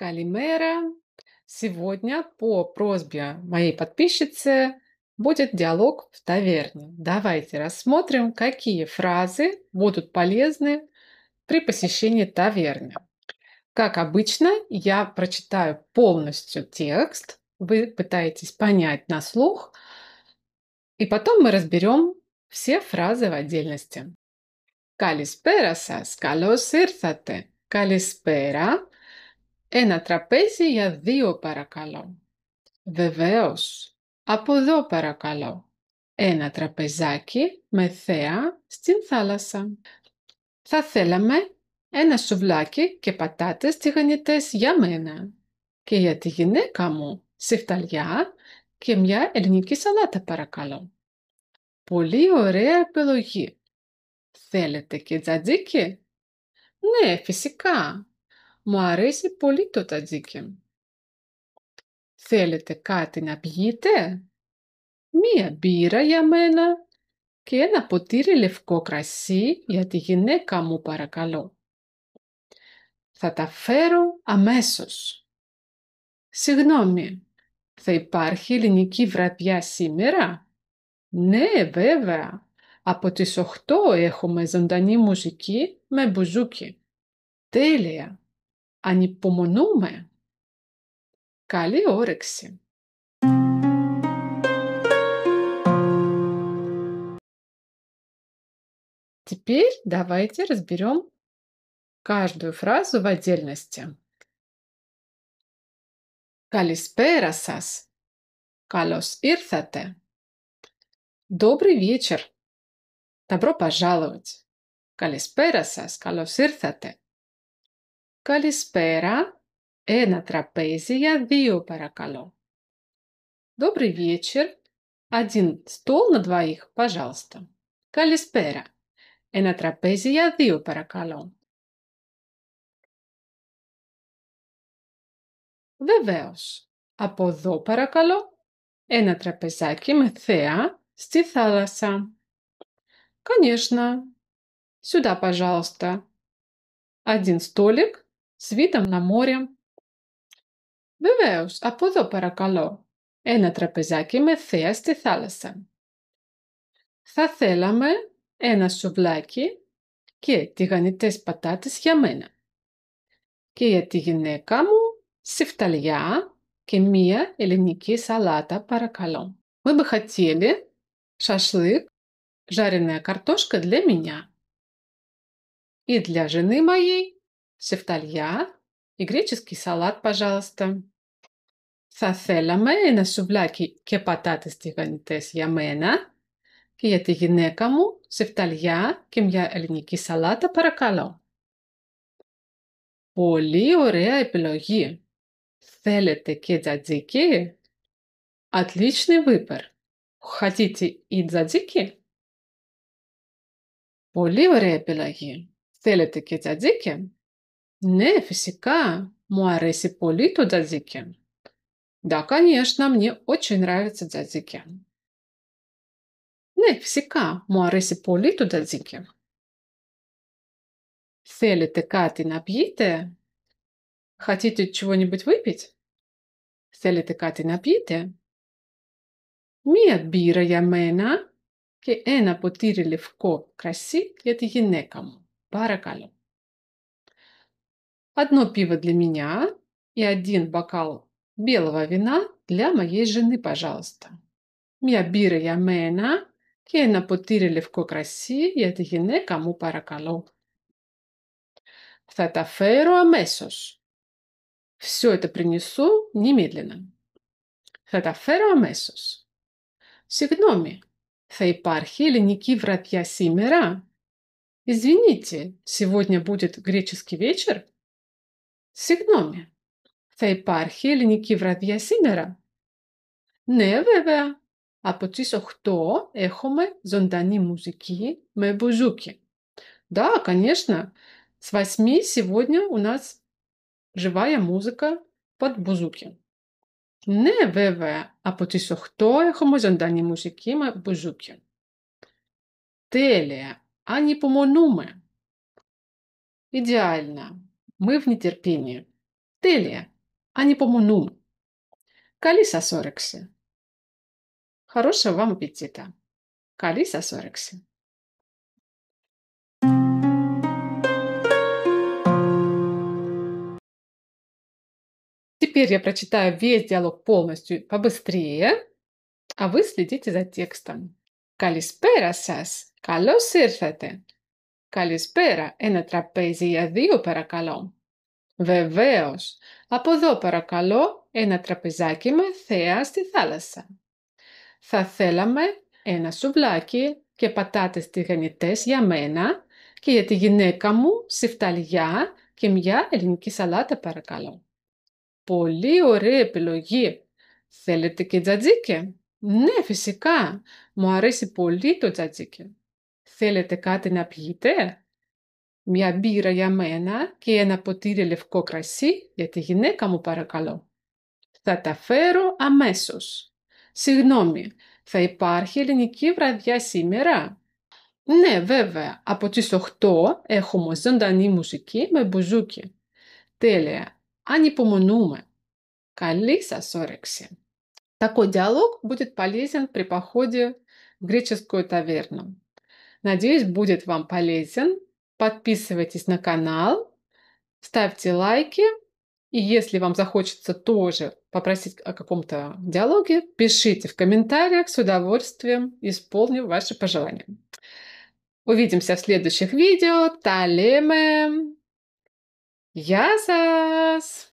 Калимера. Сегодня по просьбе моей подписчицы будет диалог в таверне. Давайте рассмотрим, какие фразы будут полезны при посещении таверны. Как обычно, я прочитаю полностью текст, вы пытаетесь понять на слух, и потом мы разберем все фразы в отдельности. Καλησπέρα σας, καλώς ήρθατε. Καλησπέρα. Ένα τραπέζι για δύο παρακαλώ. Βεβαίως. Από εδώ παρακαλώ. Ένα τραπεζάκι με θέα στην θάλασσα. Θα θέλαμε ένα σουβλάκι και πατάτες τηγανιτές για μένα. Και για τη γυναίκα μου σιφταλιά και μια ελληνική σαλάτα παρακαλώ. Πολύ ωραία επιλογή. Θέλετε και τζατζίκι? Ναι, φυσικά. Μου αρέσει πολύ το τζατζίκι. Θέλετε κάτι να πιείτε? Μία μπύρα για μένα και ένα ποτήρι λευκό κρασί για τη γυναίκα μου παρακαλώ. Θα τα φέρω αμέσως. Συγγνώμη, θα υπάρχει ελληνική βραδιά σήμερα? Ναι, βέβαια. Από τις 8 έχουμε ζωντανή μουσική με μπουζούκι. Τέλεια. Ανυπομονούμε. Καλή όρεξη. Теперь давайте разберем каждую фразу в отдельности. Καλησπέρα σας. Καλώς ήρθατε. Добрый вечер. Добро пожаловать. Καλησπέρα σας. Καλώς ήρθατε. Καλησπέρα. Ένα τραπέζι για δύο παρακαλώ. Добрый вечер. Один стол на двоих, пожалуйста. Καλησπέρα. Ένα τραπέζι για δύο παρακαλώ. Βεβαίως. Από εδώ παρακαλώ. Ένα τραπεζάκι με θέα στη θάλασσα. Конечно. Сюда, пожалуйста. Один столик с видом на море. Βεβαίως. Από εδώ παρακαλώ. Ένα τραπεζάκι με θέα στη θάλασσα. Θα θέλαμε ένα σουβλάκι και τηγανιτές πατάτες για μένα. Και για τη γυναίκα μου σιφταλιά και μία ελληνική σαλάτα παρακαλώ. Мы бы хотели шашлык, жареная картошка для меня. И для жены моей сифталья и греческий салат, пожалуйста. Θα θέλαμε ένα σουβλάκι και πατάτες τηγανιτές για μένα και για τη γυναίκα μου σιφταλιά και μια ελληνική σαλάτα παρακαλώ. Πολύ ωραία επιλογή. Θέλετε και τζατζίκι? Отличный выбор. Хотите и τζατζίκι? Πολύ ωραία επιλογή. Θέλετε και τζατζίκι? Ναι, φυσικά. Μου αρέσει πολύ το τζατζίκι. Да, конечно, мне очень нравится τζατζίκι. Ναι, φυσικά. Μου αρέσει πολύ το τζατζίκι. Θέλετε κάτι να πιείτε? Хотите чего-нибудь выпить? Θέλετε κάτι να πιείτε? Μία μπύρα για μένα και ένα ποτήρι λευκό κρασί για τη γυναίκα μου. Παρακαλώ. Одно пиво для меня и один бокал белого вина для моей жены, пожалуйста. Μία μπύρα για μένα και ένα ποτήρι λευκό κρασί για τη γυναίκα μου, παρακαλώ. Θα τα φέρω αμέσως. Все это принесу немедленно. Θα τα φέρω αμέσως. Συγγνώμη, θα υπάρχει ελληνική βραδιά σήμερα? Извините, сегодня будет греческий вечер? Συγγνώμη, θα υπάρχει ελληνική βραδιά σήμερα? Ναι, βέβαια. Από τις 8 έχουμε ζωντανή μουσική με μπουζούκι. Да, конечно. С 8 сегодня у нас живая музыка под бузуки. Ναι, βέβαια. Από τις 8 έχουμε ζωντανή μουσική με μπουζούκι. Τέλεια. Ανυπομονούμε. Идеально. Мы в нетерпении. Τέλεια. Ανυπομονούμε. Καλή σας όρεξη. Хорошего вам аппетита. Καλή σας όρεξη. Теперь я прочитаю весь диалог полностью побыстрее, а вы следите за текстом. Καλησπέρα σας. Καλώς ήρθατε. Καλησπέρα. Ένα τραπέζι για δύο παρακαλώ. Βεβαίως. Από εδώ παρακαλώ ένα τραπεζάκι με θέα στη θάλασσα. Θα θέλαμε ένα σουβλάκι και πατάτες τηγανιτές για μένα και για τη γυναίκα μου σιφταλιά και μια ελληνική σαλάτα παρακαλώ. Πολύ ωραία επιλογή. Θέλετε και τζατζίκι? Ναι, φυσικά. Μου αρέσει πολύ το τζατζίκι. Θέλετε κάτι να πιείτε? Μια μπύρα για μένα και ένα ποτήρι λευκό κρασί για τη γυναίκα μου παρακαλώ. Θα τα φέρω αμέσως. Συγγνώμη, θα υπάρχει ελληνική βραδιά σήμερα? Ναι, βέβαια. Από τις 8 έχουμε ζωντανή μουσική με μπουζούκι. Τέλεια. Ανυπομονούμε. Καλή σας όρεξη. Такой диалог будет полезен при походе в греческую таверну. Надеюсь, будет вам полезен. Подписывайтесь на канал, ставьте лайки. И если вам захочется тоже попросить о каком-то диалоге, пишите в комментариях, с удовольствием исполню ваши пожелания. Увидимся в следующих видео. Талеме! Γεια σας!